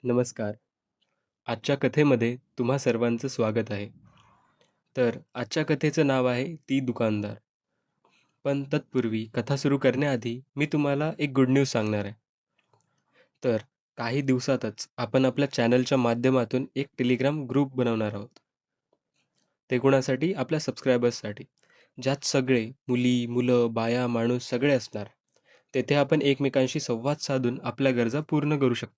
नमस्कार. आजच्या कथेमध्ये तुम्हा सर्वांचं स्वागत आहे. तर आजच्या कथेचं नाव आहे ती दुकानदार. पण तत्पूर्वी कथा सुरू करण्याआधी मी तुम्हाला एक गुड न्यूज सांगणार आहे. तर काही दिवसातच आपण आपल्या चॅनलच्या माध्यमातून एक टेलिग्राम ग्रुप बनवणार आहोत. ते कोणासाठी? आपल्या सबस्क्रायबर्ससाठी. ज्यात सगळे मुली, मुलं, बाया, माणूस सगळे असणार. तेथे आपण एकमेकांशी संवाद साधून आपल्या गरजा पूर्ण करू शकतो.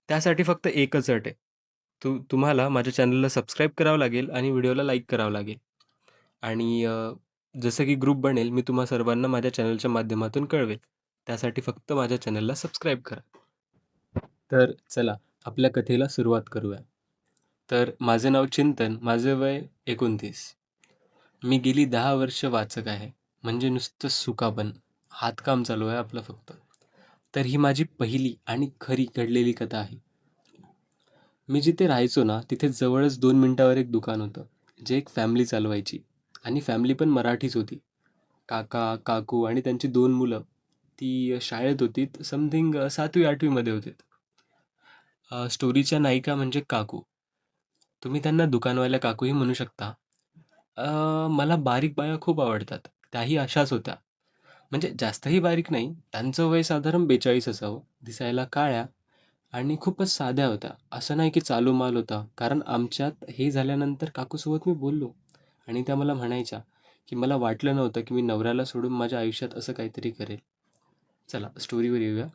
त्यासाठी फक्त एकच अट आहे. तुम्हाला माझ्या चॅनलला सबस्क्राईब करावं लागेल आणि व्हिडिओला लाईक करावं लागेल. आणि जसं की ग्रुप बनेल मी तुम्हा सर्वांना माझ्या चॅनलच्या माध्यमातून कळवेल. त्यासाठी फक्त माझ्या चॅनलला सबस्क्राईब करा. तर चला आपल्या कथेला सुरुवात करूया. तर माझे नाव चिंतन, माझे वय 29. मी गेली 10 वर्ष वाचक आहे. म्हणजे नुसतं सुकापण. हातकाम चालू आहे आपलं फक्त. तर ही माझी पहिली आणि खरी घडलेली कथा आहे. मी जिथे राहायचो ना, तिथे जवळच 2 मिनिटावर एक दुकान होतं, जे एक फॅमिली चालवायची आणि फॅमिली पण मराठीच होती. काका, काकू आणि त्यांची 2 मुलं. ती शाळेत होती. समथिंग 7वी-8वीमध्ये होते. स्टोरीच्या नायिका म्हणजे काकू. तुम्ही त्यांना दुकानवाल्या काकूही म्हणू शकता. मला बारीक बाया खूप आवडतात. त्याही अशाच होत्या. म्हणजे जास्तही बारीक नाही. त्यांचं वय साधारण 42 असावं. दिसायला काळ्या आणि खूपच साध्या होत्या. असं नाही की चालू माल होता. कारण आमच्यात हे झाल्यानंतर काकूसोबत मी बोललो आणि त्या मला म्हणायच्या, की "मला वाटलं नव्हतं की मी नवऱ्याला सोडून माझ्या आयुष्यात असं काहीतरी करेल." चला स्टोरीवर येऊया.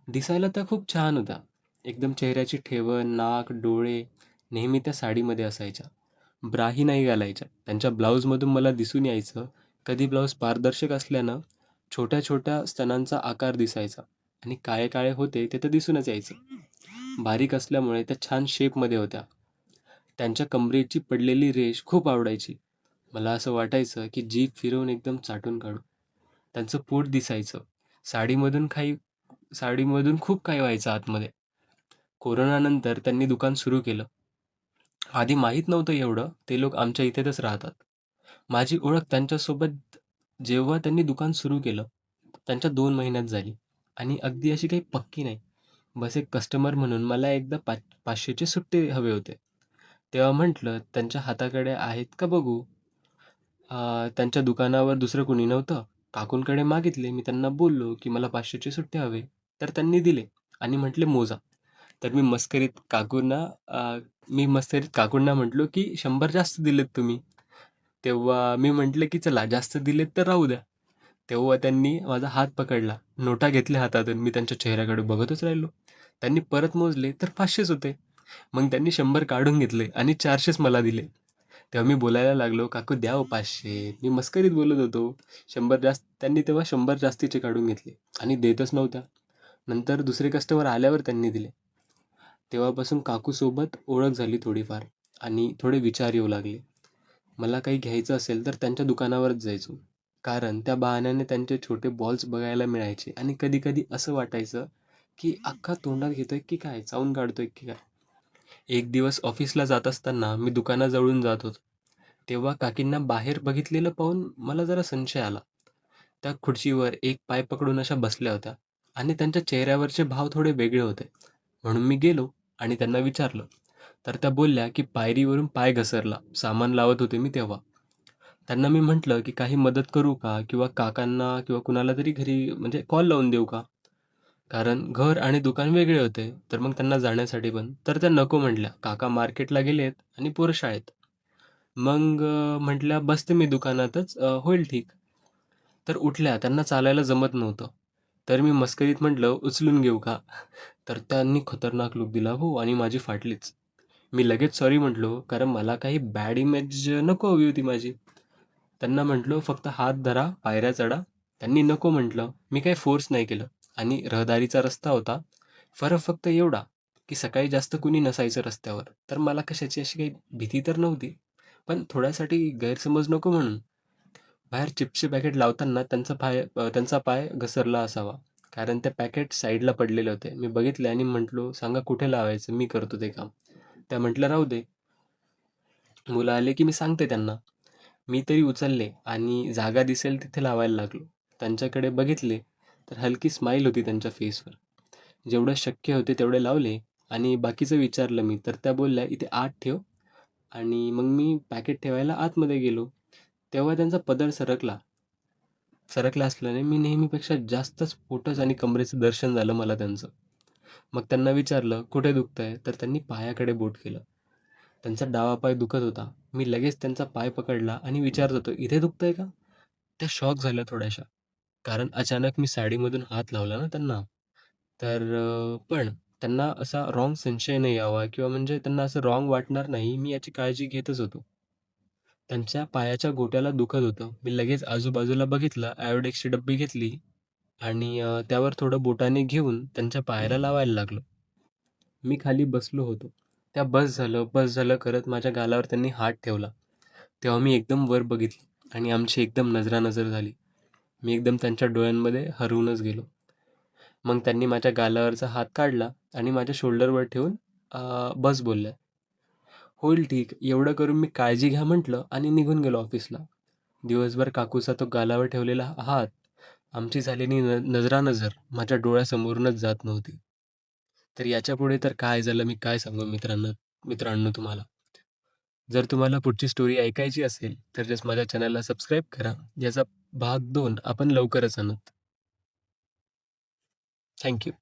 दिसायला त्या खूप छान होत्या. एकदम चेहऱ्याची ठेवण, नाक, डोळे नेहमी त्या साडीमध्ये असायच्या. ब्राही नाही घालायच्या. त्यांच्या ब्लाऊजमधून मला दिसून यायचं, कधी ब्लाऊज पारदर्शक असल्यानं छोट्या-छोट्या स्तनांचा आकार दिसायचा आणि काळे-काळे होते ते तर दिसूनच यायचं. बारीक असल्यामुळे त्या छान शेपमध्ये होत्या. त्यांच्या कमरेची पडलेली रेष खूप आवडायची. मला असं वाटायचं की जीभ फिरवून एकदम चाटून काढू. त्यांचं पोट दिसायचं. साडीमधून काही साडीमधून खूप काही व्हायचं आतमध्ये. कोरोनानंतर त्यांनी दुकान सुरू केलं. आधी माहीत नव्हतं एवढं, ते लोक आमच्या इथेच राहतात. माझी ओळख त्यांच्यासोबत जेव्हा त्यांनी दुकान सुरू केलं, त्यांच्या 2 महिन्यात झाली आणि अगदी अशी काही पक्की नाही. बस एक कस्टमर म्हणून मला एकदा 500चे सुट्टे हवे होते. तेव्हा म्हटलं, "त्यांच्या हाताकडे आहेत का बघू?" त्यांच्या दुकानावर दुसरं कोणी नव्हतं. काकूंकडे मागितले. मी त्यांना बोललो, की "मला 500चे सुट्टे हवे." तर त्यांनी दिले आणि म्हटले, "मोजा." तर मी मस्करीत काकूंना म्हटलो, की "100 जास्त दिलेत तुम्ही." तेव्हा मी म्हटलं, की "चला जास्त दिलेत तर राहू द्या." तेव्हा त्यांनी माझा हात पकडला. नोटा घेतल्या हातातून. मी त्यांच्या चेहऱ्याकडे बघतच राहिलो. त्यांनी परत मोजले तर 500च होते. मग त्यांनी 100 काढून घेतले आणि 400च मला दिले. तेव्हा मी बोलायला लागलो, "काकू द्या हो 500." मी मस्करीत बोलत होतो. 100 जास्त त्यांनी तेव्हा 100 जास्तीचे काढून घेतले आणि देतच नव्हत्या. नंतर दुसरे कस्टमर आल्यावर त्यांनी दिले. तेव्हापासून काकूसोबत ओळख झाली थोडीफार आणि थोडे विचार येऊ लागले. मला काही घ्यायचं असेल तर त्यांच्या दुकानावरच जायचो. कारण त्या बहाण्याने त्यांचे छोटे बॉल्स बघायला मिळायचे आणि कधी-कधी असं वाटायचं, की अख्खा तोंडात घेतोय की काय? चावून काढतोय की काय? एक दिवस ऑफिसला जात असताना मी दुकानाजवळून जात होतो. तेव्हा काकींना बाहेर बघितलेलं पाहून मला जरा संशय आला. त्या खुर्चीवर एक पाय पकडून अशा बसल्या होत्या आणि त्यांच्या चेहऱ्यावरचे भाव थोडे वेगळे होते. म्हणून मी गेलो आणि त्यांना विचारलं. तर त्या बोलल्या, की पायरीवरून पाय घसरला. सामान लावत होते मी तेव्हा. त्यांना मी म्हटलं, की "काही मदत करू का? किंवा काकांना किंवा कुणाला तरी घरी म्हणजे कॉल लावून देऊ का?" कारण घर आणि दुकान वेगळे होते. तर मग त्यांना जाण्यासाठी पण. तर त्या नको म्हटल्या. "काका मार्केटला गेलेत आणि पोरं शाळेत." मग म्हटल्या, "बसते मी दुकानातच होईल ठीक." तर उठल्या. त्यांना चालायला जमत नव्हतं. तर मी मस्करीत म्हटलं, "उचलून घेऊ का?" तर त्यांनी खतरनाक लूक दिला हो आणि माझी फाटलीच. मी लगेच सॉरी म्हटलो, कारण मला काही बॅड इमेज नको हवी होती माझी. त्यांना म्हटलो, "फक्त हात धरा, पायऱ्या चढा." त्यांनी नको म्हटलं. मी काही फोर्स नाही केलं आणि रहदारीचा रस्ता होता. फरक फक्त एवढा, की सकाळी जास्त कुणी नसायचं रस्त्यावर. तर मला कशाची अशी काही भीती तर नव्हती. पण थोड्यासाठी गैरसमज नको म्हणून. बाहेर चिप्सचे पॅकेट लावताना त्यांचा पाय घसरला असावा. कारण ते पॅकेट साईडला पडलेले होते. मी बघितले आणि म्हटलो, "सांगा कुठे लावायचं? मी करतो ते काम." त्या म्हटल्या, "राहू दे." मुलं आले की मी सांगते त्यांना. मी तरी उचलले आणि जागा दिसेल तिथे लावायला लागलो. त्यांच्याकडे बघितले तर हलकी स्माईल होती त्यांच्या फेसवर. जेवढं शक्य होते तेवढे लावले आणि बाकीचं विचारलं मी, तर त्या बोलल्या, "इथे 8 ठेव." आणि मग मी पॅकेट ठेवायला आतमध्ये गेलो. तेव्हा त्यांचा पदर सरकला. सरकला असल्याने मी नेहमीपेक्षा जास्तच पोटच आणि कमरेचं दर्शन झालं मला त्यांचं. मग त्यांना विचारलं, "कुठे दुखतंय?" तर त्यांनी पायाकडे बोट केलं. त्यांचा डावा पाय दुखत होता. मी लगेच त्यांचा पाय पकडला आणि विचारत होतो, "इथे दुखतंय का?" त्या शॉक झाल्या थोड्याशा. कारण अचानक मी साडीमधून हात लावला ना त्यांना. तर पण त्यांना असा रॉन्ग संशय नाही यावा किंवा म्हणजे त्यांना असं रॉन्ग वाटणार नाही, मी याची काळजी घेतच होतो. त्यांच्या पायाच्या गोट्याला दुखत होतं. मी लगेच आजूबाजूला बघितलं, आयोडेक्सची डब्बी घेतली आणि त्यावर थोडं बोटाने घेऊन त्यांच्या पायाला लावायला लागलो. मी खाली बसलो होतो. त्या बस झालं, बस झालं करत माझ्या गालावर त्यांनी हात ठेवला. तेव्हा मी एकदम वर बघितलं आणि आमची एकदम नजरानजर झाली. मी एकदम त्यांच्या डोळ्यांमध्ये हरवूनच गेलो. मग त्यांनी माझ्या गालावरचा हात काढला आणि माझ्या शोल्डरवर ठेवून बस बोलल्या. "होईल ठीक." एवढं करून मी काळजी घ्या म्हटलं आणि निघून गेलो ऑफिसला. दिवसभर काकूचा तो गालावर ठेवलेला हात, आमची झालेली नजरानजर माझ्या डोळ्यासमोरूनच जात नव्हती. तर याच्यापुढे तर काय झालं मी काय सांगू मित्रांनो मित्रांनो तुम्हाला. जर तुम्हाला पुढची स्टोरी ऐकायची असेल, तर जस्ट माझ्या चॅनलला सबस्क्राईब करा. याचा भाग 2 आपण लवकरच आणू. Thank you.